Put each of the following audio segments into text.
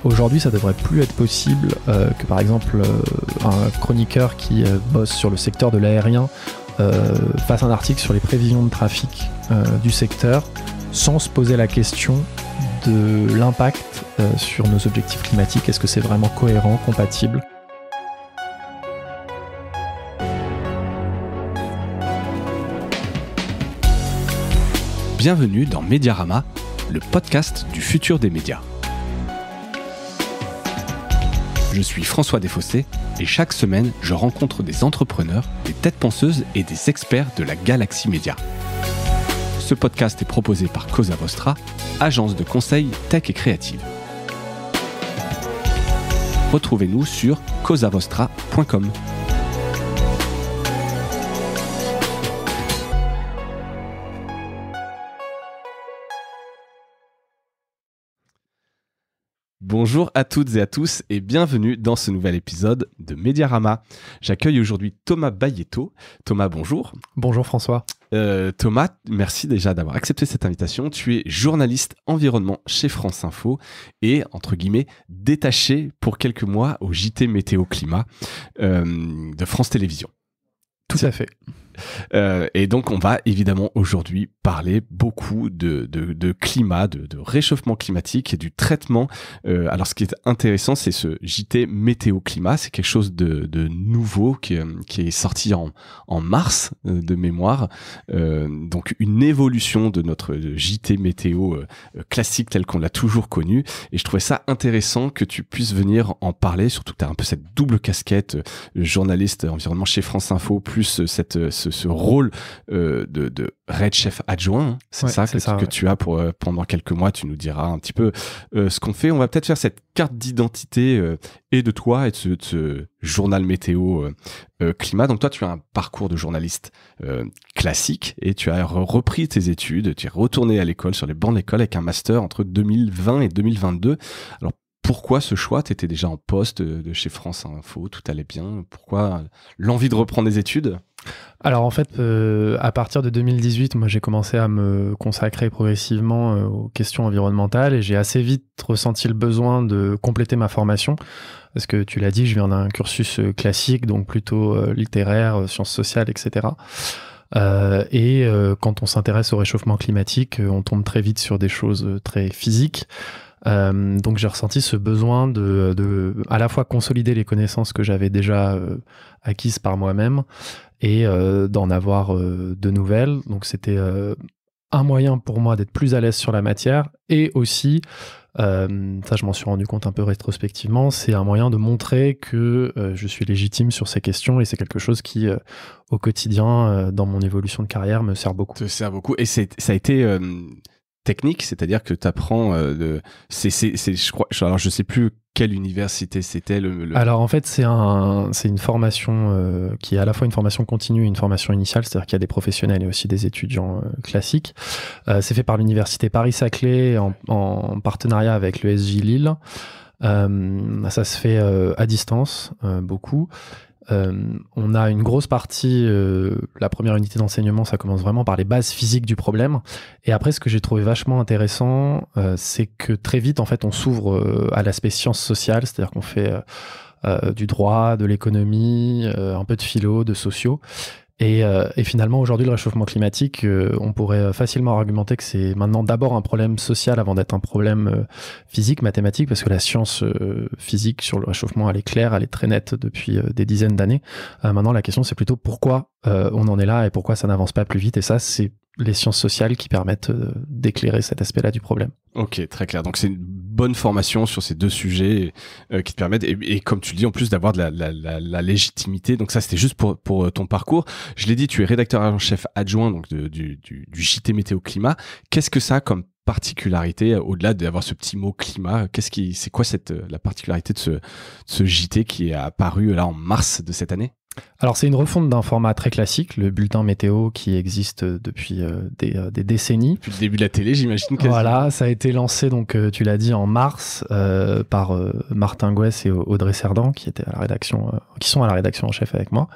Aujourd'hui, ça devrait plus être possible que par exemple un chroniqueur qui bosse sur le secteur de l'aérien fasse un article sur les prévisions de trafic du secteur sans se poser la question de l'impact sur nos objectifs climatiques. Est-ce que c'est vraiment cohérent, compatible ? Bienvenue dans Mediarama, le podcast du futur des médias. Je suis François Desfossés et chaque semaine, je rencontre des entrepreneurs, des têtes penseuses et des experts de la galaxie média. Ce podcast est proposé par Cosa Vostra, agence de conseil tech et créative. Retrouvez-nous sur cosavostra.com. Bonjour à toutes et à tous et bienvenue dans ce nouvel épisode de Mediarama. J'accueille aujourd'hui Thomas Bayetto. Thomas, bonjour. Bonjour François. Thomas, merci déjà d'avoir accepté cette invitation. Tu es journaliste environnement chez France Info et, entre guillemets, détaché pour quelques mois au JT Météo Climat de France Télévisions. Tout à fait. Et donc on va évidemment aujourd'hui parler beaucoup de climat, de réchauffement climatique et du traitement. Alors ce qui est intéressant, c'est ce JT Météo Climat, c'est quelque chose de nouveau qui est sorti en mars de mémoire. Donc une évolution de notre JT Météo classique tel qu'on l'a toujours connu. Et je trouvais ça intéressant que tu puisses venir en parler, surtout que tu as un peu cette double casquette, journaliste environnement chez France Info, plus ce rôle de Red Chef adjoint, hein. C'est ça que tu as pour pendant quelques mois. Tu nous diras un petit peu ce qu'on fait. On va peut-être faire cette carte d'identité et de toi et de ce journal météo climat. Donc toi, tu as un parcours de journaliste classique et tu as repris tes études. Tu es retourné à l'école, sur les bancs de l'école, avec un master entre 2020 et 2022. Alors pourquoi ce choix ? Tu étais déjà en poste de chez France Info, tout allait bien. Pourquoi l'envie de reprendre des études ? Alors en fait, à partir de 2018, moi j'ai commencé à me consacrer progressivement aux questions environnementales et j'ai assez vite ressenti le besoin de compléter ma formation. Parce que tu l'as dit, je viens d'un cursus classique, donc plutôt littéraire, sciences sociales, etc. Et quand on s'intéresse au réchauffement climatique, on tombe très vite sur des choses très physiques. Donc j'ai ressenti ce besoin de à la fois consolider les connaissances que j'avais déjà acquises par moi-même et d'en avoir de nouvelles. Donc c'était un moyen pour moi d'être plus à l'aise sur la matière et aussi, ça je m'en suis rendu compte un peu rétrospectivement, c'est un moyen de montrer que je suis légitime sur ces questions et c'est quelque chose qui au quotidien dans mon évolution de carrière me sert beaucoup. Te sert beaucoup et ça a été technique, c'est-à-dire que tu apprends je crois, alors je sais plus quelle université c'était Alors en fait c'est une formation qui est à la fois une formation continue et une formation initiale, c'est-à-dire qu'il y a des professionnels et aussi des étudiants classiques. C'est fait par l'université Paris-Saclay en partenariat avec le SJ Lille. Ça se fait à distance, beaucoup. On a une grosse partie, la première unité d'enseignement, ça commence vraiment par les bases physiques du problème. Et après, ce que j'ai trouvé vachement intéressant, c'est que très vite, en fait, on s'ouvre à l'aspect sciences sociales, c'est-à-dire qu'on fait du droit, de l'économie, un peu de philo, de sociaux. Et finalement, aujourd'hui, le réchauffement climatique, on pourrait facilement argumenter que c'est maintenant d'abord un problème social avant d'être un problème physique, mathématique, parce que la science physique sur le réchauffement, elle est claire, elle est très nette depuis des dizaines d'années. Maintenant, la question, c'est plutôt pourquoi on en est là et pourquoi ça n'avance pas plus vite. Et ça, c'est les sciences sociales qui permettent d'éclairer cet aspect-là du problème. Ok, très clair. Donc c'est une bonne formation sur ces deux sujets qui te permettent, et comme tu le dis, en plus d'avoir de la légitimité. Donc ça, c'était juste pour ton parcours. Je l'ai dit, tu es rédacteur en chef adjoint donc du JT Météo Climat. Qu'est-ce que ça a comme particularité, au-delà d'avoir ce petit mot climat? C'est quoi la particularité de ce JT qui est apparu là en mars de cette année? Alors c'est une refonte d'un format très classique, le bulletin météo qui existe depuis des décennies. Depuis le début de la télé, j'imagine. Voilà, ça a été lancé, donc tu l'as dit, en mars par Martin Gouès et Audrey Cerdan qui sont à la rédaction en chef avec moi,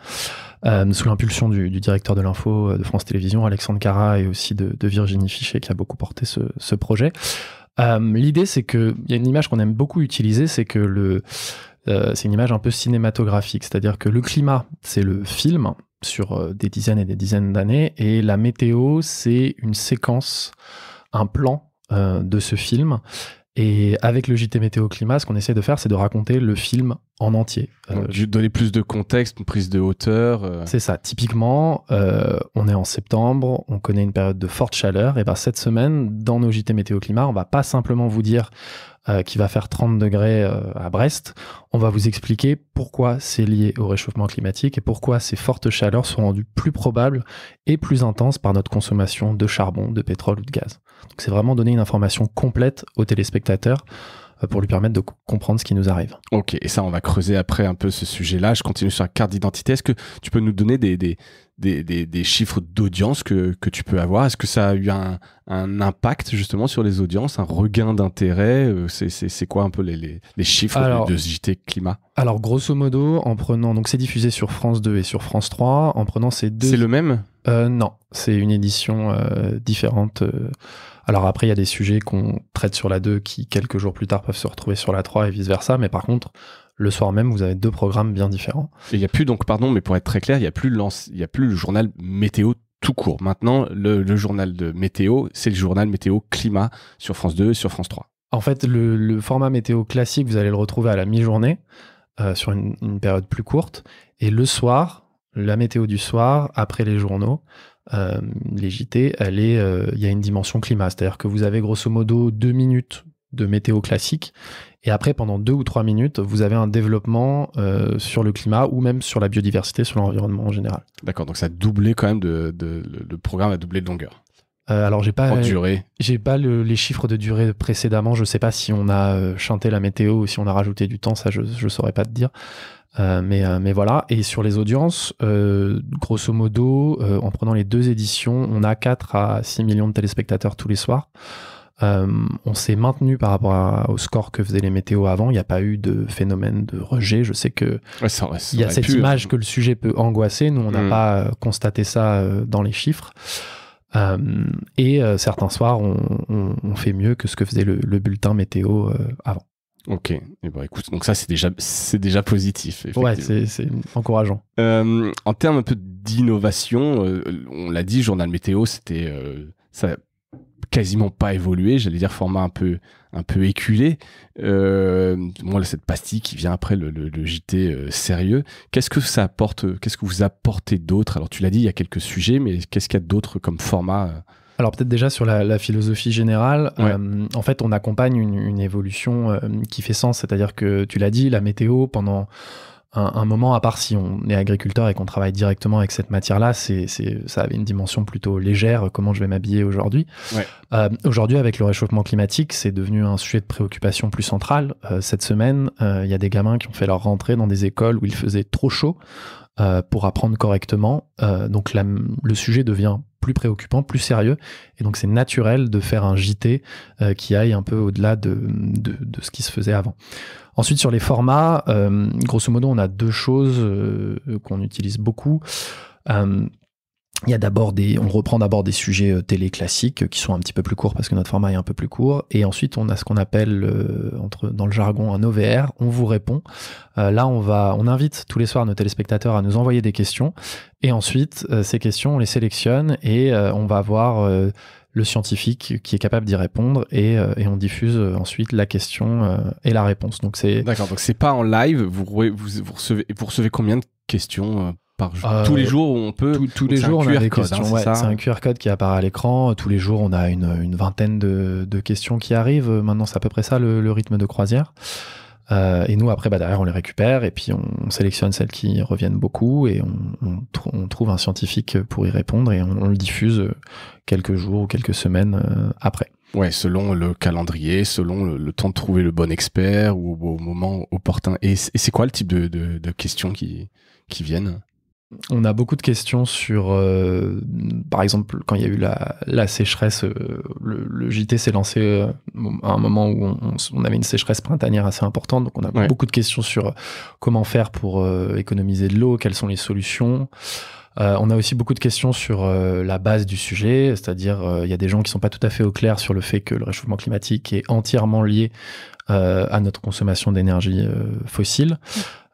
sous l'impulsion du directeur de l'info de France Télévisions, Alexandre Carra, et aussi de Virginie Fichet qui a beaucoup porté ce projet. L'idée, c'est qu'il y a une image qu'on aime beaucoup utiliser, c'est que c'est une image un peu cinématographique, c'est-à-dire que le climat, c'est le film sur des dizaines et des dizaines d'années, et la météo, c'est une séquence, un plan de ce film. Et avec le JT Météo Climat, ce qu'on essaie de faire, c'est de raconter le film en entier. Donner plus de contexte, une prise de hauteur. C'est ça. Typiquement, on est en septembre, on connaît une période de forte chaleur. Et ben cette semaine, dans nos JT Météo Climat, on va pas simplement vous dire qu'il va faire 30 degrés à Brest. On va vous expliquer pourquoi c'est lié au réchauffement climatique et pourquoi ces fortes chaleurs sont rendues plus probables et plus intenses par notre consommation de charbon, de pétrole ou de gaz. Donc c'est vraiment donner une information complète aux téléspectateurs pour lui permettre de comprendre ce qui nous arrive. Ok, et ça on va creuser après un peu ce sujet-là. Je continue sur la carte d'identité. Est-ce que tu peux nous donner des chiffres d'audience que tu peux avoir? Est-ce que ça a eu un impact justement sur les audiences, un regain d'intérêt? C'est quoi un peu les chiffres de ce JT Climat? Alors grosso modo, en prenant, donc c'est diffusé sur France 2 et sur France 3, en prenant ces deux... C'est le même? Non, c'est une édition différente. Alors après, il y a des sujets qu'on traite sur la 2 qui, quelques jours plus tard, peuvent se retrouver sur la 3 et vice-versa. Mais par contre, le soir même, vous avez deux programmes bien différents. Et il n'y a plus, donc pardon, mais pour être très clair, il n'y a plus le journal météo tout court. Maintenant, le journal de météo, c'est le journal météo climat sur France 2 et sur France 3. En fait, le format météo classique, vous allez le retrouver à la mi-journée, sur une période plus courte. Et le soir, la météo du soir, après les journaux, les JT, il y a une dimension climat. C'est-à-dire que vous avez grosso modo 2 minutes de météo classique. Et après, pendant 2 ou 3 minutes, vous avez un développement sur le climat ou même sur la biodiversité, sur l'environnement en général. D'accord, donc ça a doublé quand même, le programme a doublé de longueur. Alors, j'ai pas les chiffres de durée précédemment. Je sais pas si on a chanté la météo ou si on a rajouté du temps. Ça, je saurais pas te dire. Mais voilà. Et sur les audiences, grosso modo, en prenant les 2 éditions, on a 4 à 6 millions de téléspectateurs tous les soirs. On s'est maintenu par rapport au score que faisaient les météos avant. Il n'y a pas eu de phénomène de rejet. Je sais que il y a cette image que le sujet peut angoisser. Nous, on n'a pas constaté ça dans les chiffres. Et certains soirs, on fait mieux que ce que faisait le bulletin météo avant. Ok, et bon, écoute, donc ça c'est déjà positif. Ouais, c'est encourageant. En termes un peu d'innovation, on l'a dit, journal météo, ça n'a quasiment pas évolué, j'allais dire format un peu éculé. Moi, cette pastille qui vient après le JT sérieux, qu'est-ce que ça apporte? Qu'est-ce que vous apportez d'autre? Alors tu l'as dit, il y a quelques sujets, mais qu'est-ce qu'il y a d'autre comme format? Alors peut-être déjà sur la philosophie générale, ouais. En fait on accompagne une évolution qui fait sens, c'est-à-dire que tu l'as dit, la météo pendant un moment, à part si on est agriculteur et qu'on travaille directement avec cette matière-là, ça avait une dimension plutôt légère, comment je vais m'habiller aujourd'hui. Ouais. Aujourd'hui avec le réchauffement climatique, c'est devenu un sujet de préoccupation plus central. Cette semaine, il y a des gamins qui ont fait leur rentrée dans des écoles où il faisait trop chaud pour apprendre correctement. Donc le sujet devient plus préoccupant, plus sérieux, et donc c'est naturel de faire un JT qui aille un peu au-delà de ce qui se faisait avant. Ensuite, sur les formats, grosso modo, on a 2 choses qu'on utilise beaucoup. Il y a on reprend d'abord des sujets télé classiques qui sont un petit peu plus courts parce que notre format est un peu plus court. Et ensuite, on a ce qu'on appelle, dans le jargon, un OVR. On vous répond. Là, on invite tous les soirs nos téléspectateurs à nous envoyer des questions. Et ensuite, ces questions, on les sélectionne et on va voir le scientifique qui est capable d'y répondre et on diffuse ensuite la question et la réponse. Donc D'accord, donc c'est pas en live. Vous recevez combien de questions par jour? Tous les jours on peut. Tous les jours on a des questions. C'est un QR code qui apparaît à l'écran. Tous les jours on a une vingtaine de questions qui arrivent. Maintenant c'est à peu près ça le rythme de croisière. Et nous après derrière on les récupère et puis on sélectionne celles qui reviennent beaucoup et on trouve un scientifique pour y répondre et on le diffuse quelques jours ou quelques semaines après. Ouais, selon le calendrier, selon le temps de trouver le bon expert ou au moment opportun. Et c'est quoi le type de questions qui viennent? On a beaucoup de questions sur, par exemple, quand il y a eu la sécheresse, le JT s'est lancé à un moment où on avait une sécheresse printanière assez importante, donc on a beaucoup de questions sur comment faire pour économiser de l'eau, quelles sont les solutions. On a aussi beaucoup de questions sur la base du sujet, c'est-à-dire il y a des gens qui sont pas tout à fait au clair sur le fait que le réchauffement climatique est entièrement lié à notre consommation d'énergie fossile.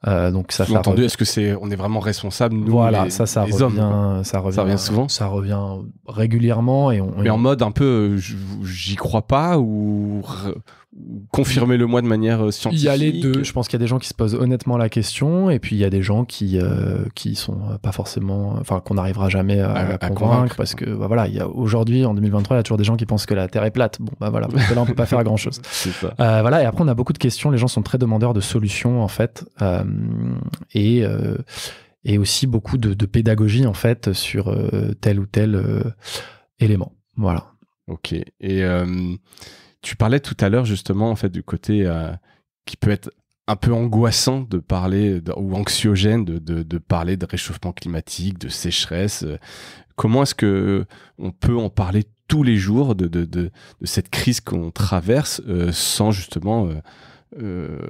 Donc ça fait entendu, est-ce que on est vraiment responsable, nous, voilà, les revient, hommes, ça revient souvent, ça revient régulièrement mais en mode un peu j'y crois pas ou confirmez-le moi de manière scientifique. Il y a les deux. Je pense qu'il y a des gens qui se posent honnêtement la question, et puis il y a des gens qui sont pas forcément, enfin qu'on n'arrivera jamais à convaincre, parce que voilà, aujourd'hui en 2023, il y a toujours des gens qui pensent que la Terre est plate. Bon bah voilà, parce que là on peut pas faire grand chose. C'est ça. Voilà, et après on a beaucoup de questions. Les gens sont très demandeurs de solutions en fait, et aussi beaucoup de pédagogie en fait sur tel ou tel élément. Voilà. Ok. Et tu parlais tout à l'heure justement en fait du côté qui peut être un peu angoissant de parler ou anxiogène de parler de réchauffement climatique, de sécheresse. Comment est-ce que on peut en parler tous les jours de cette crise qu'on traverse sans justement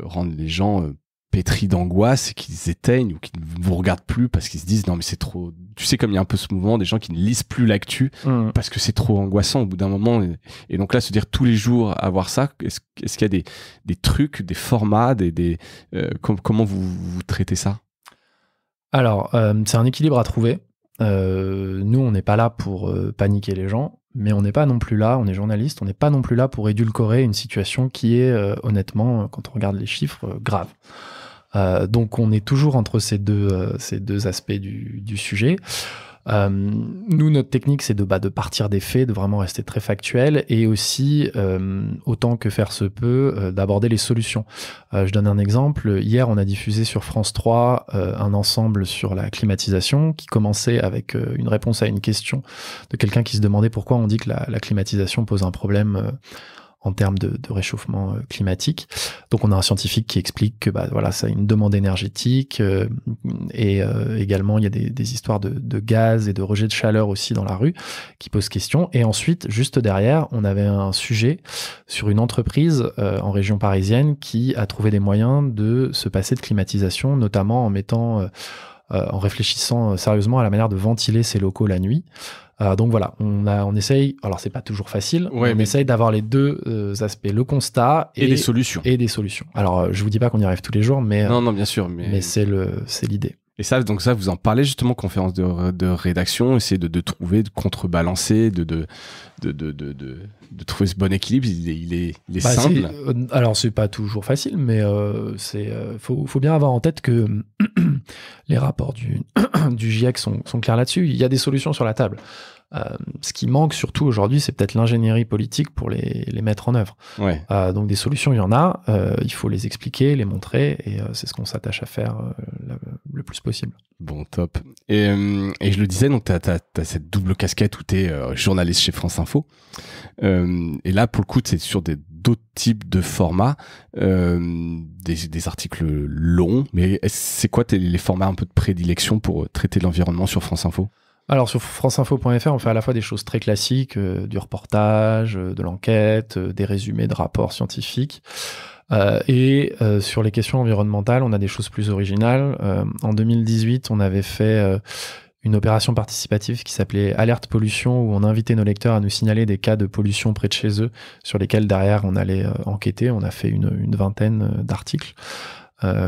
rendre les gens pétris d'angoisse et qu'ils éteignent ou qu'ils ne vous regardent plus parce qu'ils se disent non mais c'est trop, tu sais, comme il y a un peu ce mouvement des gens qui ne lisent plus l'actu parce que c'est trop angoissant au bout d'un moment, et donc là se dire tous les jours avoir ça, est-ce qu'il y a des trucs, des formats, comment vous traitez ça? Alors c'est un équilibre à trouver. Nous on n'est pas là pour paniquer les gens, mais on n'est pas non plus là, on est journaliste, on n'est pas non plus là pour édulcorer une situation qui est honnêtement, quand on regarde les chiffres, grave. Donc on est toujours entre ces deux aspects du sujet. Nous, notre technique, c'est de partir des faits, de vraiment rester très factuel, et aussi, autant que faire se peut, d'aborder les solutions. Je donne un exemple. Hier, on a diffusé sur France 3 un ensemble sur la climatisation qui commençait avec une réponse à une question de quelqu'un qui se demandait pourquoi on dit que la climatisation pose un problème en termes de réchauffement climatique. Donc on a un scientifique qui explique que voilà, ça a une demande énergétique, et également il y a des histoires de gaz et de rejet de chaleur aussi dans la rue qui posent question. Et ensuite, juste derrière, on avait un sujet sur une entreprise en région parisienne qui a trouvé des moyens de se passer de climatisation, notamment en réfléchissant sérieusement à la manière de ventiler ses locaux la nuit. Donc voilà, on essaye, alors c'est pas toujours facile, on essaye d'avoir les deux aspects, le constat et des solutions. Alors je vous dis pas qu'on y arrive tous les jours, mais non bien sûr, mais c'est l'idée. Et ça, vous en parlez justement, conférence de rédaction, essayer de trouver, de contrebalancer, de trouver ce bon équilibre. Il est simple. Alors c'est pas toujours facile, mais faut bien avoir en tête que les rapports du GIEC sont clairs là-dessus. Il y a des solutions sur la table. Ce qui manque surtout aujourd'hui, c'est peut-être l'ingénierie politique pour les mettre en œuvre. Ouais. Donc des solutions, il y en a. Il faut les expliquer, les montrer, et c'est ce qu'on s'attache à faire le plus possible. Bon, top. Et je le disais, donc t'as cette double casquette où t'es journaliste chez France Info. Et là, pour le coup, c'est sur d'autres types de formats, des articles longs. Mais c'est quoi les formats un peu de prédilection pour traiter l'environnement sur France Info? Alors sur franceinfo.fr, on fait à la fois des choses très classiques, du reportage, de l'enquête, des résumés de rapports scientifiques. Et sur les questions environnementales, on a des choses plus originales. En 2018, on avait fait une opération participative qui s'appelait Alerte Pollution, où on invitait nos lecteurs à nous signaler des cas de pollution près de chez eux, sur lesquels derrière on allait enquêter. On a fait une vingtaine d'articles.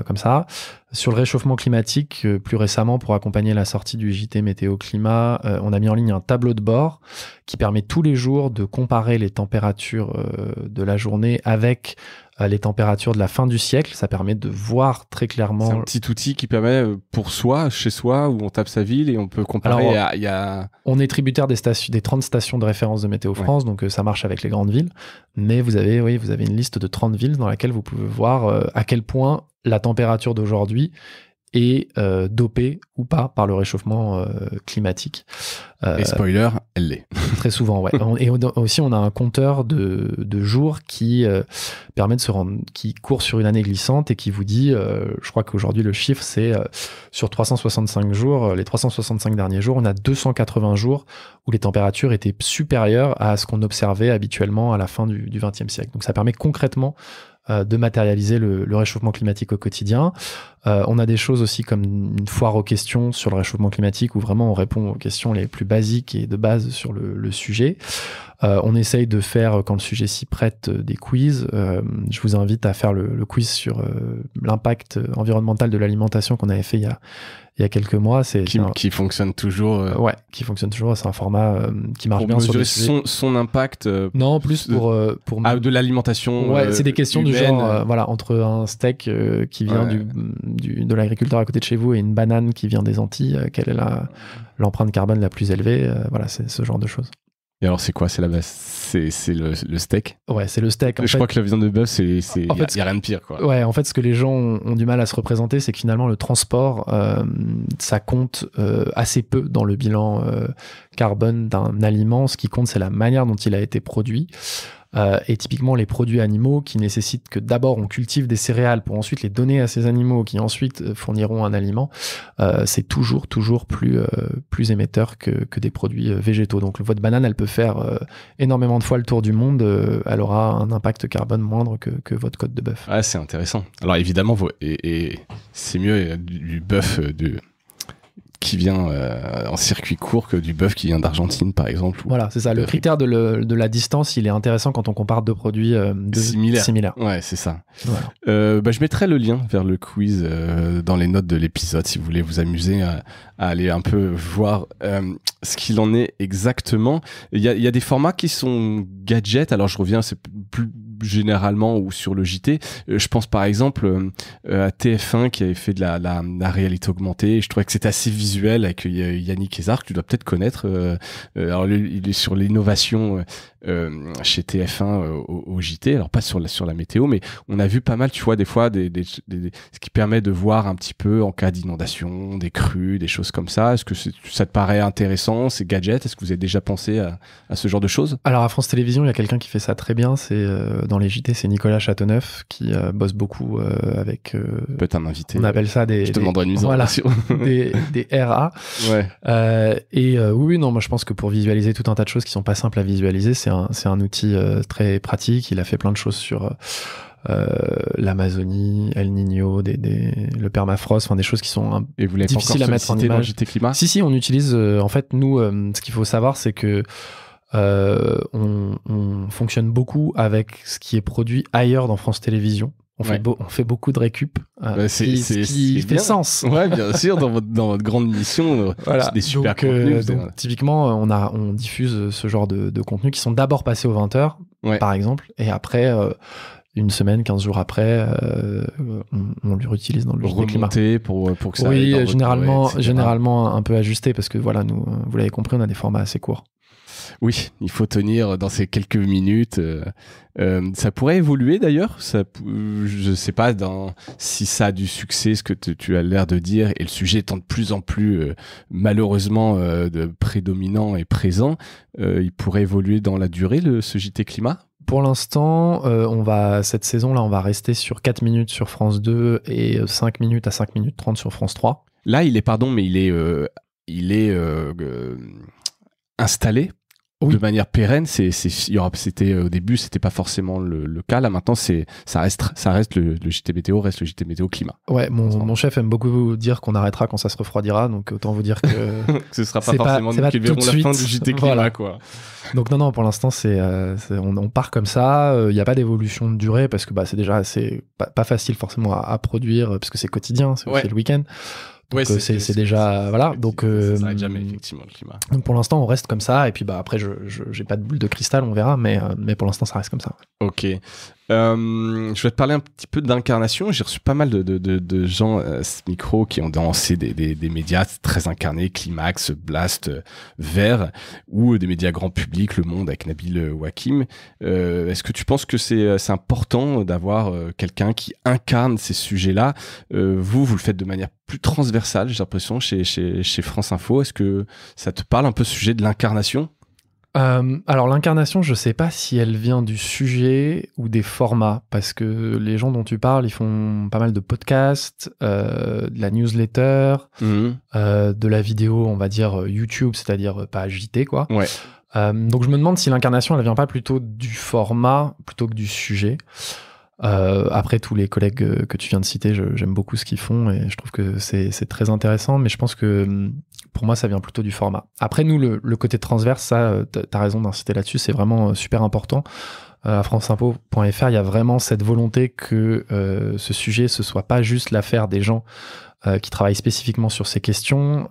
Comme ça. Sur le réchauffement climatique, plus récemment, pour accompagner la sortie du JT Météo Climat, on a mis en ligne un tableau de bord qui permet tous les jours de comparer les températures de la journée avec les températures de la fin du siècle. Ça permet de voir très clairement. C'est un petit outil qui permet pour soi, chez soi, où on tape sa ville et on peut comparer. Alors, on est tributaire des 30 stations de référence de Météo France, donc ça marche avec les grandes villes. Mais vous avez une liste de 30 villes dans laquelle vous pouvez voir à quel point la température d'aujourd'hui est dopée ou pas par le réchauffement climatique. Et spoiler, elle l'est. Très souvent, ouais. Et aussi, on a un compteur de jours qui permet de qui court sur une année glissante et qui vous dit, je crois qu'aujourd'hui le chiffre c'est sur 365 jours, les 365 derniers jours, on a 280 jours où les températures étaient supérieures à ce qu'on observait habituellement à la fin du XXe siècle. Donc ça permet concrètement de matérialiser le réchauffement climatique au quotidien. On a des choses aussi comme une foire aux questions sur le réchauffement climatique où vraiment on répond aux questions les plus basiques et de base sur le sujet. On essaye de faire, quand le sujet s'y prête, des quiz. Je vous invite à faire le quiz sur l'impact environnemental de l'alimentation qu'on avait fait il y a quelques mois. Qui fonctionne toujours. Ouais, qui fonctionne toujours. C'est un format qui marche bien sur mesurer son impact. Non, plus pour de l'alimentation. Ouais, c'est des questions humaine. du genre, voilà, entre un steak qui vient de l'agriculteur à côté de chez vous et une banane qui vient des Antilles, quelle est l'empreinte carbone la plus élevée? Voilà, c'est ce genre de choses. Et alors, c'est quoi? C'est la base? C'est le steak? Ouais, c'est le steak. Je crois que la viande de bœuf, il n'y a rien de pire, quoi. Ouais, en fait, ce que les gens ont du mal à se représenter, c'est que finalement, le transport, ça compte assez peu dans le bilan carbone d'un aliment. Ce qui compte, c'est la manière dont il a été produit. Et typiquement, les produits animaux qui nécessitent que d'abord on cultive des céréales pour ensuite les donner à ces animaux qui ensuite fourniront un aliment, c'est toujours plus émetteur que des produits végétaux. Donc votre banane, elle peut faire énormément de fois le tour du monde, elle aura un impact carbone moindre que votre côte de bœuf. Ah, c'est intéressant. Alors évidemment, et c'est mieux du bœuf qui vient en circuit court que du bœuf qui vient d'Argentine, par exemple. Voilà, c'est ça. Le critère de la distance, il est intéressant quand on compare deux produits similaires. Ouais, c'est ça. Voilà. Je mettrai le lien vers le quiz dans les notes de l'épisode si vous voulez vous amuser à aller un peu voir ce qu'il en est exactement. Il y a des formats qui sont gadgets. Alors je reviens, c'est plus généralement ou sur le JT. Je pense par exemple à TF1 qui avait fait de la réalité augmentée. Je trouvais que c'était assez visuel avec Yannick Ezard, que tu dois peut-être connaître. Alors il est sur l'innovation chez TF1 au JT. Alors pas sur la météo, mais on a vu pas mal, tu vois, des fois ce qui permet de voir un petit peu en cas d'inondation, des crues, des choses comme ça. Est-ce que ça te paraît intéressant, ces gadgets? Est-ce que vous avez déjà pensé à ce genre de choses? Alors à France Télévisions, il y a quelqu'un qui fait ça très bien. C'est dans les JT, c'est Nicolas Châteauneuf qui bosse beaucoup avec. Peut-être un invité. On appelle ça je te demanderai une mise en relation. des RA. Ouais. Oui, non, moi je pense que pour visualiser tout un tas de choses qui sont pas simples à visualiser, c'est un outil très pratique. Il a fait plein de choses sur l'Amazonie, El Niño, le permafrost, enfin des choses qui sont difficiles à mettre en image. Dans JT Climat. Si, on utilise. En fait, nous, ce qu'il faut savoir, c'est que on fonctionne beaucoup avec ce qui est produit ailleurs dans France Télévisions. On fait beaucoup de récup, ce qui fait sens. Ouais, bien sûr, dans votre grande mission, voilà. C'est des super contenus. Donc, typiquement, on diffuse ce genre de contenus qui sont d'abord passés aux 20h, par exemple, et après, une semaine, 15 jours après, on les réutilise dans le JT Climat. Pour que ça oui, aille dans généralement un peu ajusté, parce que voilà, nous, vous l'avez compris, on a des formats assez courts. Oui, il faut tenir dans ces quelques minutes. Ça pourrait évoluer d'ailleurs. Je ne sais pas si ça a du succès, ce que tu as l'air de dire, et le sujet étant de plus en plus malheureusement prédominant et présent, il pourrait évoluer dans la durée, ce JT Climat. Pour l'instant, cette saison-là, on va rester sur 4 minutes sur France 2 et 5 minutes à 5 minutes 30 sur France 3. Là, il est installé. Oui. De manière pérenne, c'était au début, c'était pas forcément le cas. Là, maintenant, ça reste le JT Météo, reste le JT Météo Climat. Ouais, mon chef aime beaucoup dire qu'on arrêtera quand ça se refroidira, donc autant vous dire que ce sera pas forcément nous qui verrons la fin du JT Climat, voilà. Quoi. Donc non, pour l'instant, on part comme ça. Il n'y a pas d'évolution de durée parce que c'est déjà pas facile forcément à produire parce que c'est quotidien, c'est aussi le week-end. Donc c'est déjà voilà, donc ça s'arrête jamais effectivement le climat. Donc pour l'instant on reste comme ça et puis après j'ai pas de boule de cristal, on verra, mais pour l'instant ça reste comme ça. Ok. Je vais te parler un petit peu d'incarnation. J'ai reçu pas mal de gens à ce micro qui ont lancé des médias très incarnés, Climax, Blast, Vert, ou des médias grand public, Le Monde avec Nabil Wakim. Est-ce que tu penses que c'est important d'avoir quelqu'un qui incarne ces sujets-là? Vous le faites de manière plus transversale, j'ai l'impression, chez France Info. Est-ce que ça te parle un peu, ce sujet de l'incarnation? Alors l'incarnation, je sais pas si elle vient du sujet ou des formats, parce que les gens dont tu parles, ils font pas mal de podcasts, de la newsletter, de la vidéo, on va dire YouTube, c'est-à-dire pas JT, quoi. Ouais. Donc je me demande si l'incarnation, elle vient pas plutôt du format plutôt que du sujet. Après, tous les collègues que tu viens de citer, j'aime beaucoup ce qu'ils font et je trouve que c'est très intéressant, mais je pense que pour moi, ça vient plutôt du format. Après, nous, le côté transverse, ça, t'as raison d'insister là-dessus, c'est vraiment super important. À franceinfo.fr, il y a vraiment cette volonté que ce sujet, ce soit pas juste l'affaire des gens qui travaillent spécifiquement sur ces questions.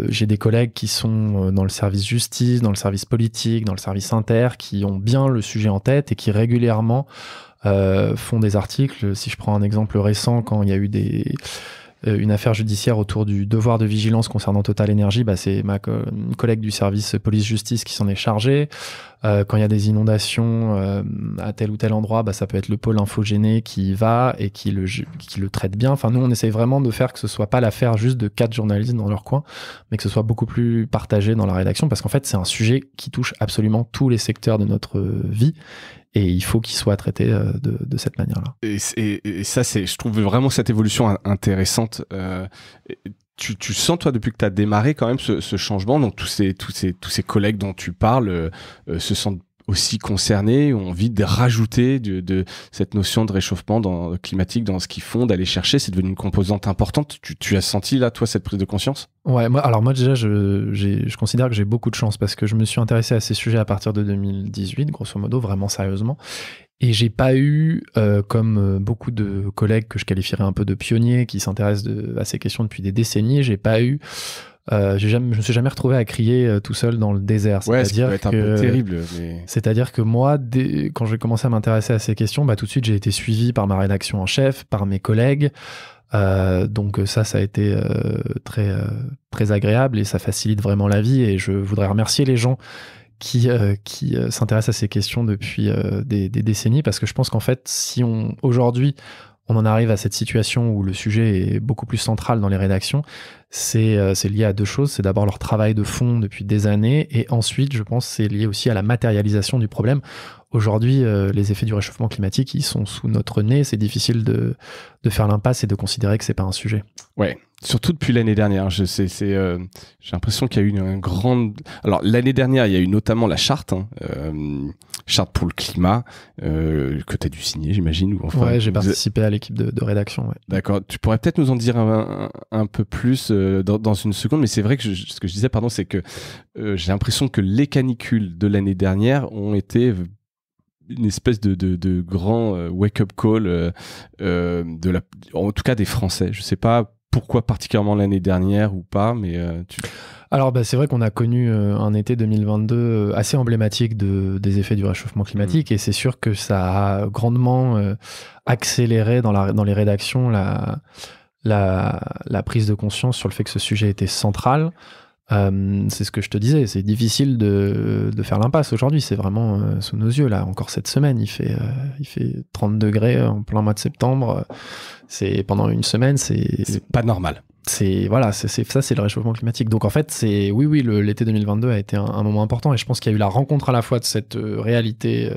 J'ai des collègues qui sont dans le service justice, dans le service politique, dans le service inter, qui ont bien le sujet en tête et qui régulièrement font des articles. Si je prends un exemple récent, quand il y a eu une affaire judiciaire autour du devoir de vigilance concernant Total Energy, c'est ma collègue du service police-justice qui s'en est chargée. Quand il y a des inondations à tel ou tel endroit, ça peut être le pôle infogéné qui y va et qui le traite bien. Enfin, nous, on essaye vraiment de faire que ce soit pas l'affaire juste de 4 journalistes dans leur coin, mais que ce soit beaucoup plus partagé dans la rédaction, parce qu'en fait, c'est un sujet qui touche absolument tous les secteurs de notre vie. Et il faut qu'il soit traité de cette manière-là. Et ça, je trouve vraiment cette évolution intéressante. Tu sens, toi, depuis que tu as démarré quand même ce changement, donc tous ces collègues dont tu parles se sentent aussi concernés, ont envie de rajouter de cette notion de réchauffement climatique dans ce qu'ils font, d'aller chercher, c'est devenu une composante importante. Tu as senti là, toi, cette prise de conscience ? Ouais, moi déjà, je considère que j'ai beaucoup de chance parce que je me suis intéressé à ces sujets à partir de 2018, grosso modo, vraiment sérieusement. Et j'ai pas eu, comme beaucoup de collègues que je qualifierais un peu de pionniers qui s'intéressent à ces questions depuis des décennies, j'ai pas eu... je me suis jamais retrouvé à crier tout seul dans le désert. Ouais, ça peut être un peu terrible. Mais... C'est-à-dire que moi, quand j'ai commencé à m'intéresser à ces questions, tout de suite j'ai été suivi par ma rédaction en chef, par mes collègues. Donc ça a été très agréable et ça facilite vraiment la vie. Et je voudrais remercier les gens qui s'intéressent à ces questions depuis des décennies, parce que je pense qu'en fait, si aujourd'hui on en arrive à cette situation où le sujet est beaucoup plus central dans les rédactions, c'est lié à deux choses. C'est d'abord leur travail de fond depuis des années, et ensuite, je pense, c'est lié aussi à la matérialisation du problème. Aujourd'hui, les effets du réchauffement climatique, ils sont sous notre nez. C'est difficile de faire l'impasse et de considérer que c'est pas un sujet. Ouais, surtout depuis l'année dernière. J'ai l'impression qu'il y a eu une grande... Alors, l'année dernière, il y a eu notamment la charte, charte pour le climat, que tu as dû signer, j'imagine. Ouais, j'ai participé à l'équipe de rédaction. Ouais. D'accord. Tu pourrais peut-être nous en dire un peu plus dans une seconde, mais c'est vrai que ce que je disais, pardon, c'est que j'ai l'impression que les canicules de l'année dernière ont été une espèce de grand wake-up call en tout cas des Français. Je sais pas pourquoi particulièrement l'année dernière ou pas, mais Alors c'est vrai qu'on a connu un été 2022 assez emblématique des effets du réchauffement climatique, et c'est sûr que ça a grandement accéléré dans les rédactions la prise de conscience sur le fait que ce sujet était central. C'est ce que je te disais, c'est difficile de faire l'impasse aujourd'hui, c'est vraiment sous nos yeux là. Encore cette semaine, il fait 30 degrés en plein mois de septembre. C'est pendant une semaine, c'est pas normal. C'est le réchauffement climatique. Donc en fait, oui, l'été 2022 a été un moment important, et je pense qu'il y a eu la rencontre à la fois de cette réalité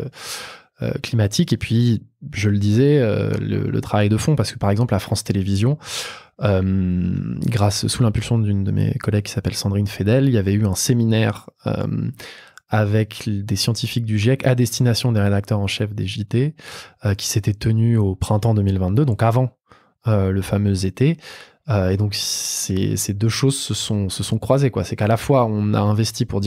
climatique, et puis je le disais, le travail de fond, parce que par exemple à France Télévisions, sous l'impulsion d'une de mes collègues qui s'appelle Sandrine Fedel, il y avait eu un séminaire avec des scientifiques du GIEC à destination des rédacteurs en chef des JT qui s'était tenu au printemps 2022, donc avant le fameux été. Et donc ces deux choses se sont croisées, quoi. C'est qu'à la fois on a investi pour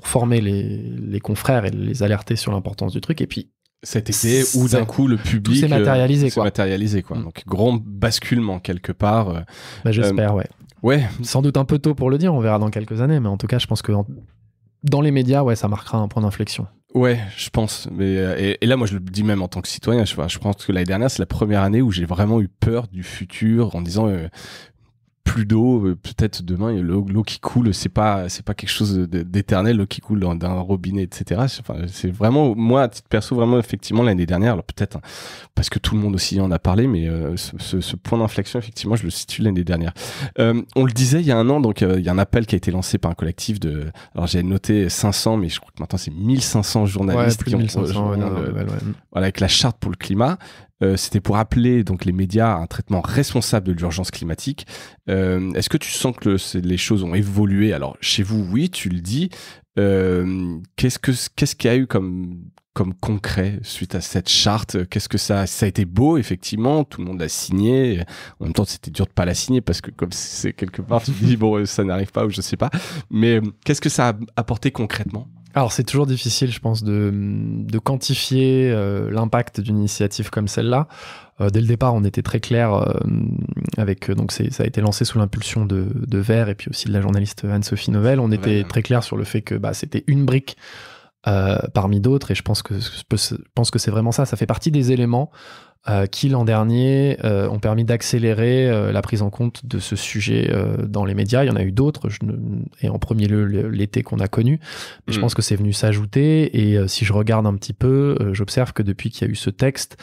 former les confrères et les alerter sur l'importance du truc, et puis cet été où d'un coup le public s'est matérialisé, quoi. Donc grand basculement quelque part. J'espère, ouais. Ouais. Sans doute un peu tôt pour le dire, on verra dans quelques années, mais en tout cas je pense que dans les médias, ouais, ça marquera un point d'inflexion. Ouais, je pense. Mais et là, moi, je le dis même en tant que citoyen. Je pense que l'année dernière, c'est la première année où j'ai vraiment eu peur du futur, en disant plus d'eau, peut-être demain l'eau qui coule, c'est pas quelque chose d'éternel, l'eau qui coule d'un robinet, etc. C'est vraiment, moi à titre perso, vraiment effectivement l'année dernière, alors peut-être parce que tout le monde aussi en a parlé, mais ce point d'inflexion, effectivement, je le situe l'année dernière. On le disait il y a un an, donc il y a un appel qui a été lancé par un collectif alors j'ai noté 500, mais je crois que maintenant c'est 1500 journalistes qui ont rejoint, avec la charte pour le climat. c'était pour appeler donc les médias à un traitement responsable de l'urgence climatique. Est-ce que tu sens que les choses ont évolué? Alors chez vous, oui, tu le dis. Qu'est-ce qu'il y a eu comme concret suite à cette charte? Qu'est-ce que ça a été beau, effectivement, tout le monde l'a signé. En même temps, c'était dur de pas la signer parce que comme c'est quelque part, tu te dis bon, ça n'arrive pas ou je sais pas. Mais qu'est-ce que ça a apporté concrètement? Alors c'est toujours difficile, je pense, de quantifier l'impact d'une initiative comme celle-là. Dès le départ, on était très clair avec donc ça a été lancé sous l'impulsion de Vert et puis aussi de la journaliste Anne-Sophie Novelle. On était très clair sur le fait que c'était une brique parmi d'autres, et je pense que c'est vraiment ça. Ça fait partie des éléments qui, l'an dernier, ont permis d'accélérer la prise en compte de ce sujet dans les médias. Il y en a eu d'autres, et en premier lieu l'été qu'on a connu. Mais je pense que c'est venu s'ajouter, et si je regarde un petit peu, j'observe que depuis qu'il y a eu ce texte,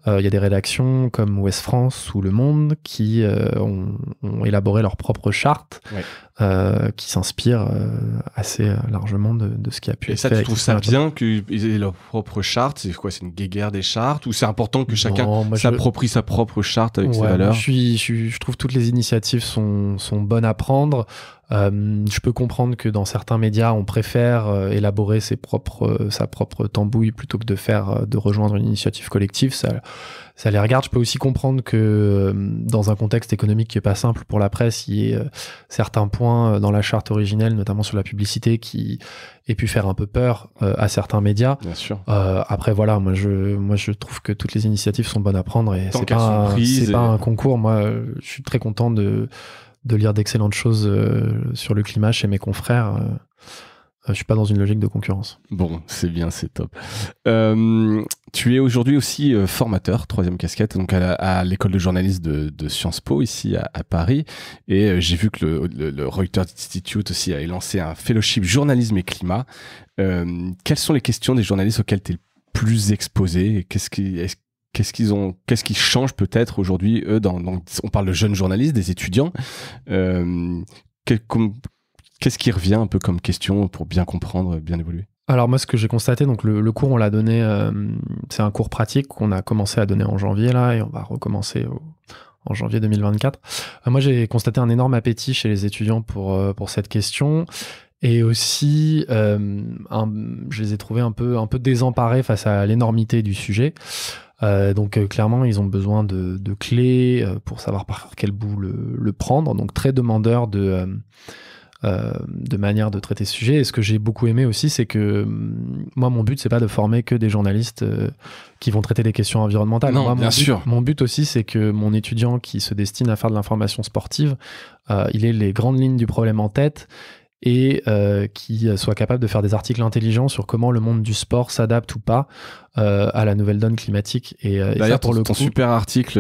il y a des rédactions comme Ouest France ou Le Monde qui ont élaboré leur propre charte, qui s'inspire assez largement de ce qui a pu être fait. Et ça, tu trouves ça bien qu'ils aient leur propre charte? C'est quoi? C'est une guéguerre des chartes? Ou c'est important que chacun s'approprie sa propre charte avec ses valeurs? Je trouve toutes les initiatives sont bonnes à prendre. Je peux comprendre que dans certains médias, on préfère élaborer sa propre tambouille plutôt que de rejoindre une initiative collective. Ça les regarde. Je peux aussi comprendre que dans un contexte économique qui est pas simple pour la presse, il y ait certains points dans la charte originelle, notamment sur la publicité, qui aient pu faire un peu peur à certains médias. Bien sûr. Après, voilà, moi je trouve que toutes les initiatives sont bonnes à prendre, et c'est pas un concours. Moi, je suis très content de lire d'excellentes choses sur le climat chez mes confrères. Je suis pas dans une logique de concurrence. Bon, c'est bien, c'est top. Tu es aujourd'hui aussi formateur, 3e casquette, donc à l'école de journalisme de Sciences Po, ici à Paris. Et j'ai vu que le Reuters Institute aussi a lancé un fellowship journalisme et climat. Quelles sont les questions des journalistes auxquelles tu es le plus exposé? Qu'est-ce qui change peut-être aujourd'hui, eux, on parle de jeunes journalistes, des étudiants. Qu'est-ce qui revient un peu comme question pour bien comprendre, bien évoluer? Alors moi, ce que j'ai constaté, donc le cours, on l'a donné, c'est un cours pratique qu'on a commencé à donner en janvier là, et on va recommencer en janvier 2024. Moi, j'ai constaté un énorme appétit chez les étudiants pour cette question. Et aussi, je les ai trouvés un peu désemparés face à l'énormité du sujet. Donc clairement, ils ont besoin de clés pour savoir par quel bout le prendre. Donc très demandeurs de manière de traiter ce sujet. Et ce que j'ai beaucoup aimé aussi, c'est que moi, mon but, c'est pas de former que des journalistes qui vont traiter des questions environnementales. Non, bien sûr. Mon but aussi, c'est que mon étudiant qui se destine à faire de l'information sportive, il ait les grandes lignes du problème en tête, et qui soit capable de faire des articles intelligents sur comment le monde du sport s'adapte ou pas à la nouvelle donne climatique. Et d'ailleurs, ton super article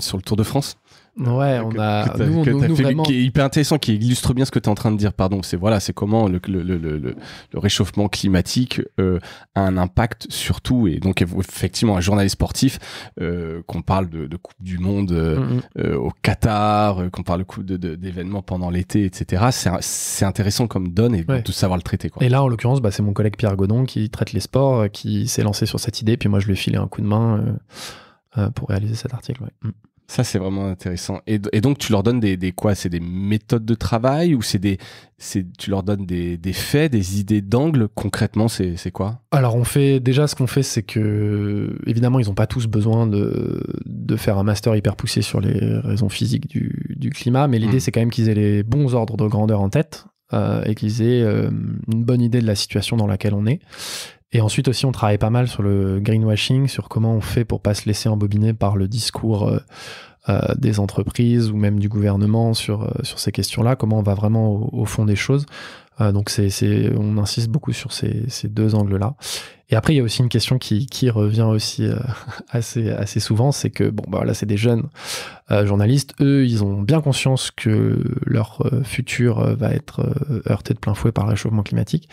sur le Tour de France, ouais, on a nous vraiment... qui est hyper intéressant, qui illustre bien ce que tu es en train de dire. Pardon, c'est comment le réchauffement climatique a un impact sur tout. Et donc effectivement, un journaliste sportif, qu'on parle de Coupe du Monde au Qatar, qu'on parle d'événements pendant l'été, etc. C'est intéressant comme donne, et de savoir le traiter, quoi. Et là, en l'occurrence, c'est mon collègue Pierre Godon qui traite les sports, qui s'est lancé sur cette idée. Puis moi, je lui ai filé un coup de main pour réaliser cet article. Ouais. Ça, c'est vraiment intéressant. Et donc, tu leur donnes quoi? C'est des méthodes de travail, ou tu leur donnes des faits, des idées d'angle? Concrètement, c'est quoi? Alors, ce qu'on fait, c'est que, évidemment, ils n'ont pas tous besoin de faire un master hyper poussé sur les raisons physiques du climat, mais l'idée, c'est quand même qu'ils aient les bons ordres de grandeur en tête, et qu'ils aient une bonne idée de la situation dans laquelle on est. Et ensuite aussi, on travaille pas mal sur le greenwashing, sur comment on fait pour pas se laisser embobiner par le discours des entreprises ou même du gouvernement sur ces questions-là, comment on va vraiment au fond des choses. Donc on insiste beaucoup sur ces deux angles-là. Et après, il y a aussi une question qui revient aussi assez souvent, c'est que là, c'est des jeunes journalistes. Eux, ils ont bien conscience que leur futur va être heurté de plein fouet par le réchauffement climatique.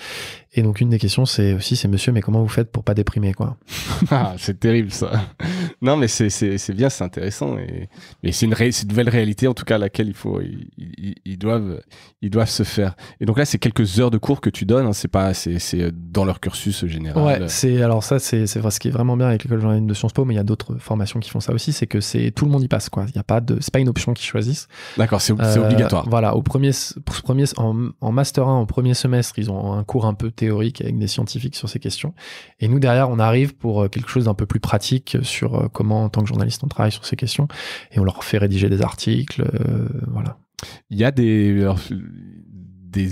Et donc, une des questions, c'est monsieur, mais comment vous faites pour pas déprimer, quoi? Ah, c'est terrible, ça. Non, mais c'est bien, c'est intéressant. Mais c'est une nouvelle réalité, en tout cas, à laquelle ils doivent se faire. Et donc là, c'est quel quelques heures de cours que tu donnes, hein, c'est dans leur cursus général. Ouais, c'est vrai, ce qui est vraiment bien avec l'école de journalisme de Sciences Po, mais il y a d'autres formations qui font ça aussi, c'est que tout le monde y passe, quoi. Il y a pas c'est pas une option qu'ils choisissent. D'accord, c'est obligatoire. Voilà, en master 1, au premier semestre, ils ont un cours un peu théorique avec des scientifiques sur ces questions. Et nous, derrière, on arrive pour quelque chose d'un peu plus pratique sur comment, en tant que journaliste, on travaille sur ces questions. Et on leur fait rédiger des articles, voilà. Il y a des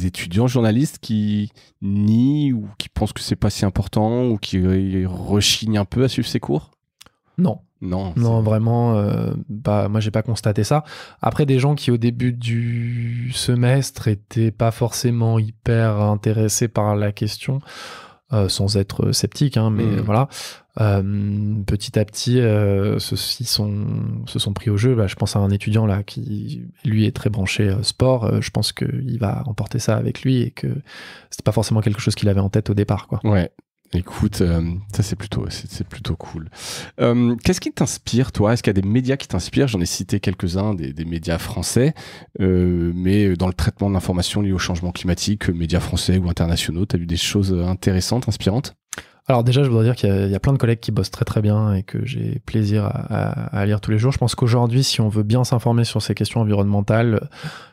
étudiants journalistes qui nient ou qui pensent que c'est pas si important ou qui rechignent un peu à suivre ces cours? Non, vraiment, moi j'ai pas constaté ça. Après, des gens qui au début du semestre étaient pas forcément hyper intéressés par la question, sans être sceptiques, hein, mais voilà. Petit à petit, ceux-ci se sont pris au jeu. Je pense à un étudiant là qui, lui, est très branché sport. Je pense qu'il va emporter ça avec lui et que c'était pas forcément quelque chose qu'il avait en tête au départ, quoi. Ouais. Écoute, ça c'est plutôt cool. Qu'est-ce qui t'inspire, toi? Est-ce qu'il y a des médias qui t'inspirent? J'en ai cité quelques-uns, des médias français, mais dans le traitement de l'information liée au changement climatique, médias français ou internationaux, t'as vu des choses intéressantes, inspirantes? Alors déjà, je voudrais dire qu'il y a plein de collègues qui bossent très très bien et que j'ai plaisir à lire tous les jours. Je pense qu'aujourd'hui, si on veut bien s'informer sur ces questions environnementales,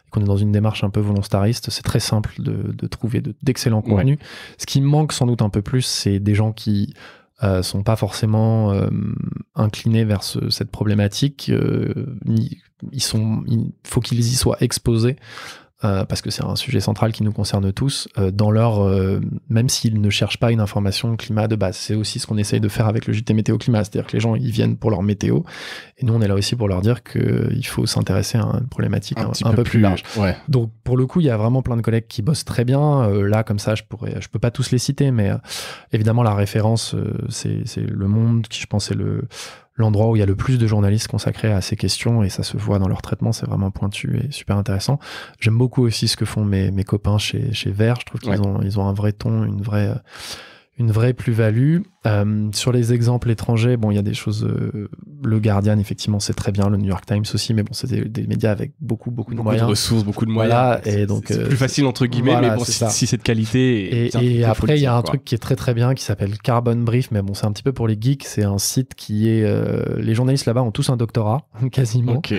et qu'on est dans une démarche un peu volontariste, c'est très simple de trouver d'excellents contenus. Ouais. Ce qui manque sans doute un peu plus, c'est des gens qui sont pas forcément inclinés vers cette problématique. Il faut qu'ils y soient exposés. Parce que c'est un sujet central qui nous concerne tous, même s'ils ne cherchent pas une information climat de base. C'est aussi ce qu'on essaye de faire avec le JT Météo Climat, c'est-à-dire que les gens, ils viennent pour leur météo, et nous, on est là aussi pour leur dire qu'il faut s'intéresser à une problématique un peu plus large. Ouais. Donc, pour le coup, il y a vraiment plein de collègues qui bossent très bien. Là, comme ça, je peux pas tous les citer, mais évidemment, la référence, c'est Le Monde, qui, je pense, est l'endroit où il y a le plus de journalistes consacrés à ces questions, et ça se voit dans leur traitement, c'est vraiment pointu et super intéressant. J'aime beaucoup aussi ce que font mes copains chez Vert. Je trouve qu'ils ont un vrai ton, une vraie plus-value. Sur les exemples étrangers, bon, il y a des choses. Le Guardian, effectivement, c'est très bien. Le New York Times aussi, mais bon, c'est des médias avec beaucoup de moyens. Beaucoup de ressources, beaucoup de moyens. Voilà, et donc, c'est plus facile, entre guillemets, voilà, mais bon, si c'est de qualité. Et après, il y a un truc qui est très très bien qui s'appelle Carbon Brief, mais bon, c'est un petit peu pour les geeks. C'est un site qui est. Les journalistes là-bas ont tous un doctorat, quasiment. Ok.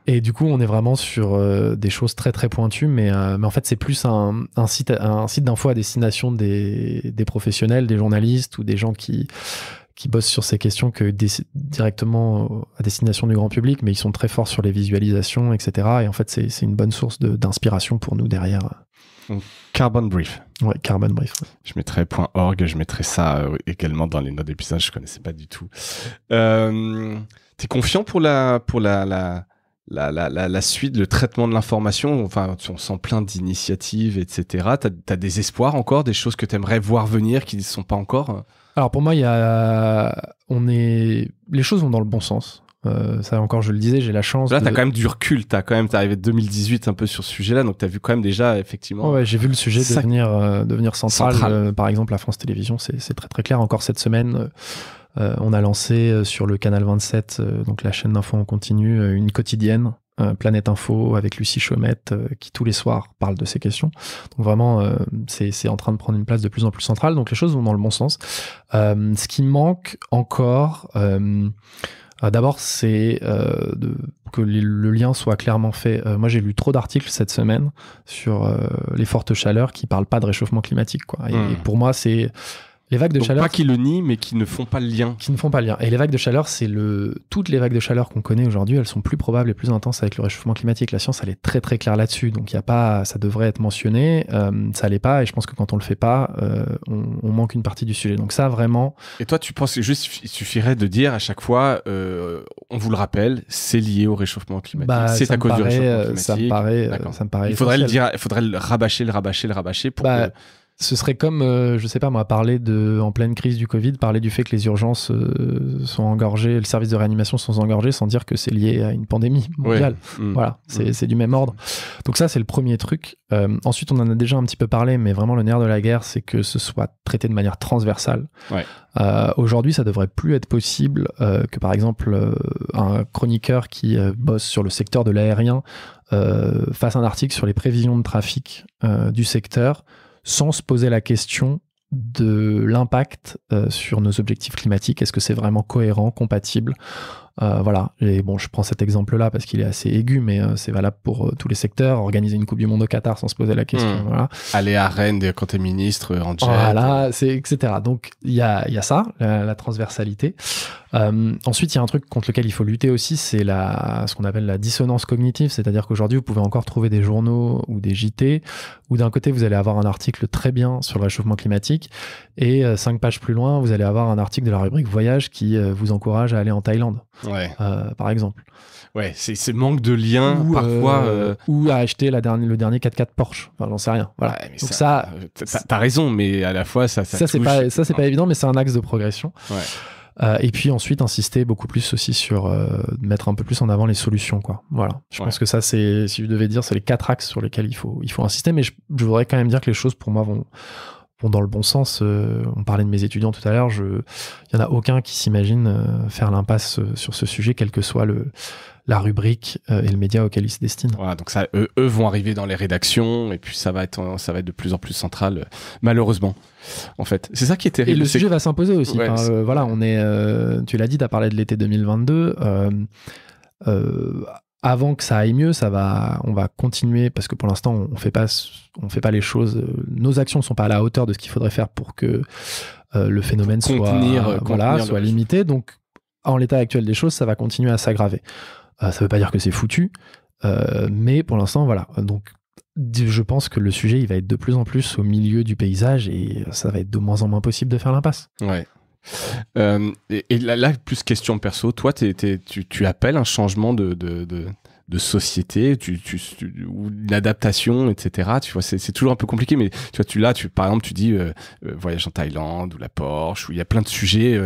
Et du coup, on est vraiment sur des choses très très pointues, mais en fait, c'est plus un site d'info à destination des professionnels, des journalistes ou des gens qui bossent sur ces questions que directement à destination du grand public, mais ils sont très forts sur les visualisations, etc. Et en fait, c'est une bonne source d'inspiration pour nous derrière. Donc, Carbon Brief. Ouais, Carbon Brief. Ouais. Je mettrai .org, je mettrai ça également dans les notes d'épisode, je connaissais pas du tout. T'es confiant pour la suite, le traitement de l'information? Enfin, on sent plein d'initiatives, etc. T'as des espoirs encore, des choses que t'aimerais voir venir qui ne sont pas encore? Alors pour moi, les choses vont dans le bon sens. Ça encore, je le disais, j'ai la chance. Là, t'as quand même du recul. T'es arrivé 2018 un peu sur ce sujet-là, donc t'as vu quand même déjà effectivement. Ouais, j'ai vu le sujet devenir central. Par exemple, la France Télévisions, c'est très très clair. Encore cette semaine. On a lancé sur le canal 27, donc la chaîne d'info en continu, une quotidienne, Planète Info, avec Lucie Chaumette, qui tous les soirs parle de ces questions. Donc vraiment, c'est en train de prendre une place de plus en plus centrale. Donc les choses vont dans le bon sens. Ce qui manque encore, d'abord, c'est que le lien soit clairement fait. Moi, j'ai lu trop d'articles cette semaine sur les fortes chaleurs qui parlent pas de réchauffement climatique, quoi. Et pour moi, c'est... Les vagues de chaleur. Pas qui le nient, mais qui ne font pas le lien. Qui ne font pas le lien. Et les vagues de chaleur, toutes les vagues de chaleur qu'on connaît aujourd'hui, elles sont plus probables et plus intenses avec le réchauffement climatique. La science, elle est très très claire là-dessus. Donc ça devrait être mentionné. Ça l'est pas. Et je pense que quand on le fait pas, on manque une partie du sujet. Donc ça, vraiment. Et toi, tu penses que juste il suffirait de dire à chaque fois, on vous le rappelle, c'est lié au réchauffement climatique. C'est à cause du réchauffement climatique. Ça me paraît. Il faudrait le dire, il faudrait le rabâcher pour que... Ce serait comme, je sais pas moi, parler en pleine crise du Covid, parler du fait que les urgences sont engorgées, le service de réanimation sont engorgés sans dire que c'est lié à une pandémie mondiale. Ouais. Voilà, c'est du même ordre. Donc ça, c'est le premier truc. Ensuite, on en a déjà un petit peu parlé, mais vraiment le nerf de la guerre, c'est que ce soit traité de manière transversale. Ouais. Aujourd'hui, ça devrait plus être possible que, par exemple, un chroniqueur qui bosse sur le secteur de l'aérien fasse un article sur les prévisions de trafic du secteur sans se poser la question de l'impact sur nos objectifs climatiques. Est-ce que c'est vraiment cohérent, compatible ? Voilà. Et bon, je prends cet exemple-là parce qu'il est assez aigu, mais c'est valable pour tous les secteurs. Organiser une Coupe du Monde au Qatar sans se poser la question. Voilà. Aller à Rennes quand t'es ministre en jet. Voilà, etc. Donc, il y a ça, la transversalité. Ensuite, il y a un truc contre lequel il faut lutter aussi, c'est ce qu'on appelle la dissonance cognitive. C'est-à-dire qu'aujourd'hui, vous pouvez encore trouver des journaux ou des JT où d'un côté, vous allez avoir un article très bien sur le réchauffement climatique et 5 pages plus loin, vous allez avoir un article de la rubrique Voyage qui vous encourage à aller en Thaïlande. Ouais. Par exemple. Ouais, c'est manque de lien parfois. Ou à acheter le dernier 4x4 Porsche. Enfin, j'en sais rien. Voilà. Ouais, donc ça, t'as raison, mais à la fois ça c'est pas évident, mais c'est un axe de progression. Ouais. Et puis ensuite insister beaucoup plus aussi sur mettre un peu plus en avant les solutions, quoi. Voilà. Je pense que ça, c'est, si je devais dire, c'est les 4 axes sur lesquels il faut insister. Mais je voudrais quand même dire que les choses pour moi vont dans le bon sens. On parlait de mes étudiants tout à l'heure. Il y en a aucun qui s'imagine faire l'impasse sur ce sujet, quelle que soit la rubrique et le média auquel ils se destinent. Voilà, donc ça, eux vont arriver dans les rédactions et puis ça va être de plus en plus central, malheureusement. En fait, c'est ça qui est terrible. Et le sujet va s'imposer aussi. Ouais, voilà, on est. Tu l'as dit, tu as parlé de l'été 2022. Avant que ça aille mieux, on va continuer parce que pour l'instant, on fait pas les choses. Nos actions ne sont pas à la hauteur de ce qu'il faudrait faire pour que le phénomène soit limité. Donc, en l'état actuel des choses, ça va continuer à s'aggraver. Ça ne veut pas dire que c'est foutu, mais pour l'instant, voilà. Donc, je pense que le sujet, il va être de plus en plus au milieu du paysage et ça va être de moins en moins possible de faire l'impasse. Ouais. Et là, plus question perso, toi, tu appelles un changement de société, ou une adaptation, etc. Tu vois, c'est toujours un peu compliqué, mais tu vois, par exemple, tu dis voyage en Thaïlande ou la Porsche, où il y a plein de sujets.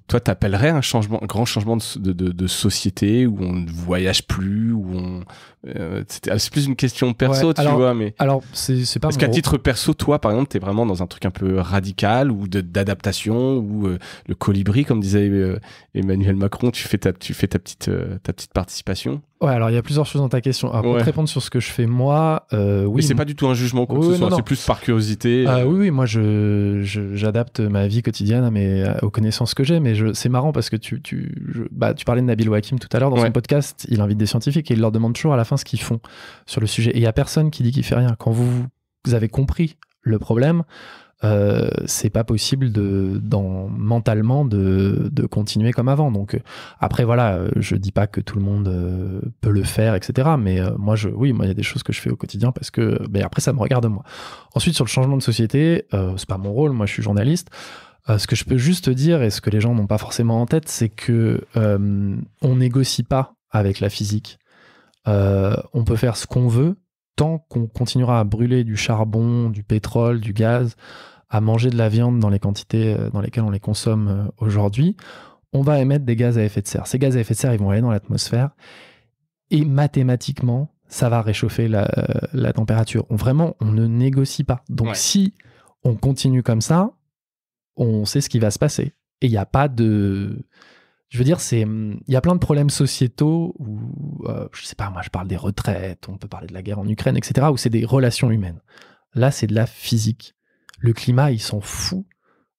Toi, t'appellerais un grand changement de société où on ne voyage plus, où c'est plus une question perso, tu vois, mais alors c'est pas. Parce qu'à titre perso, toi, par exemple, t'es vraiment dans un truc un peu radical ou d'adaptation ou le colibri, comme disait Emmanuel Macron, tu fais ta petite participation. Ouais, alors il y a plusieurs choses dans ta question. Alors, pour te répondre sur ce que je fais moi, oui. Mais c'est pas du tout un jugement, quoi que ce soit. C'est plus par curiosité. Oui, moi j'adapte ma vie quotidienne aux connaissances que j'ai, mais c'est marrant parce que tu parlais de Nabil Wakim tout à l'heure dans son podcast. Il invite des scientifiques et il leur demande toujours à la fin ce qu'ils font sur le sujet. Et il y a personne qui dit qu'il fait rien. Quand vous avez compris le problème, c'est pas possible mentalement de continuer comme avant. Donc après voilà, je dis pas que tout le monde peut le faire, etc. Mais moi il y a des choses que je fais au quotidien parce que après ça me regarde moi. Ensuite sur le changement de société, c'est pas mon rôle, moi je suis journaliste. Ce que je peux juste dire et ce que les gens n'ont pas forcément en tête, c'est que on négocie pas avec la physique. On peut faire ce qu'on veut tant qu'on continuera à brûler du charbon, du pétrole, du gaz, à manger de la viande dans les quantités dans lesquelles on les consomme aujourd'hui, on va émettre des gaz à effet de serre. Ces gaz à effet de serre, ils vont aller dans l'atmosphère et mathématiquement, ça va réchauffer la température. On ne négocie pas. Donc si on continue comme ça, on sait ce qui va se passer. Et il n'y a pas de... Je veux dire, il y a plein de problèmes sociétaux où, je sais pas, moi je parle des retraites, on peut parler de la guerre en Ukraine, etc., où c'est des relations humaines. Là, c'est de la physique. Le climat, il s'en fout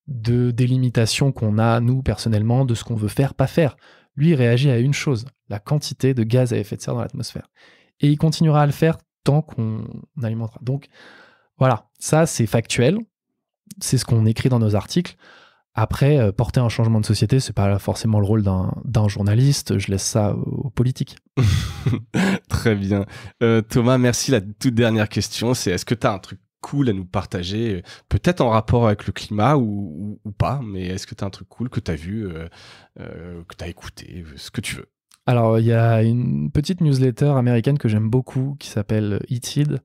des limitations qu'on a, nous, personnellement, de ce qu'on veut faire, pas faire. Lui, il réagit à une chose, la quantité de gaz à effet de serre dans l'atmosphère. Et il continuera à le faire tant qu'on alimentera. Donc, voilà, ça, c'est factuel. C'est ce qu'on écrit dans nos articles. Après, porter un changement de société, c'est pas forcément le rôle d'un journaliste. Je laisse ça aux politiques. Très bien. Thomas, merci. La toute dernière question, c'est est-ce que tu as un truc cool à nous partager, peut-être en rapport avec le climat ou pas, mais est-ce que tu as un truc cool que tu as vu, que tu as écouté, ce que tu veux? Alors, il y a une petite newsletter américaine que j'aime beaucoup qui s'appelle Heated.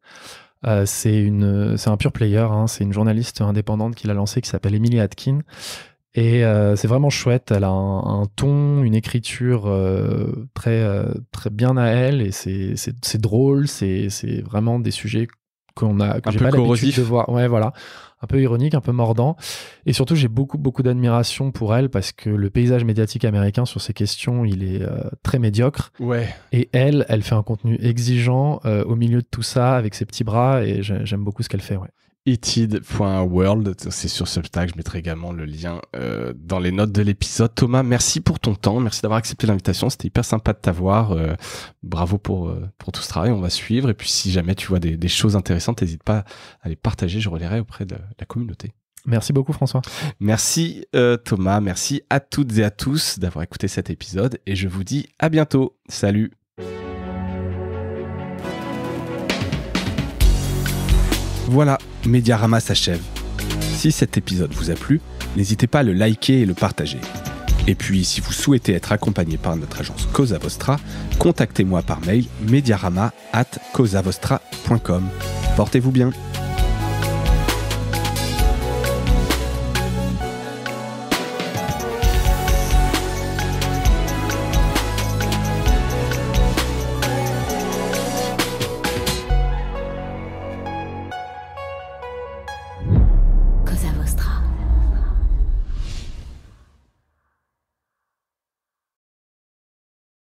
C'est un pure player, hein, c'est une journaliste indépendante qui l'a lancée qui s'appelle Emily Atkin. Et c'est vraiment chouette. Elle a un ton, une écriture très bien à elle, et c'est drôle. C'est vraiment des sujets que j'ai pas l'habitude de voir. Ouais, voilà. Un peu ironique, un peu mordant. Et surtout, j'ai beaucoup d'admiration pour elle, parce que le paysage médiatique américain sur ces questions, il est très médiocre. Ouais. Et elle fait un contenu exigeant au milieu de tout ça, avec ses petits bras, et j'aime beaucoup ce qu'elle fait, ouais. Eated.world, c'est sur Substack, je mettrai également le lien dans les notes de l'épisode. Thomas, merci pour ton temps, merci d'avoir accepté l'invitation, c'était hyper sympa de t'avoir, bravo pour tout ce travail, on va suivre, et puis si jamais tu vois des choses intéressantes, n'hésite pas à les partager, je relayerai auprès de la communauté. Merci beaucoup François. Merci Thomas, merci à toutes et à tous d'avoir écouté cet épisode, et je vous dis à bientôt, salut. Voilà, Mediarama s'achève. Si cet épisode vous a plu, n'hésitez pas à le liker et le partager. Et puis, si vous souhaitez être accompagné par notre agence Cosa Vostra, contactez-moi par mail mediarama@cosavostra.com. Portez-vous bien.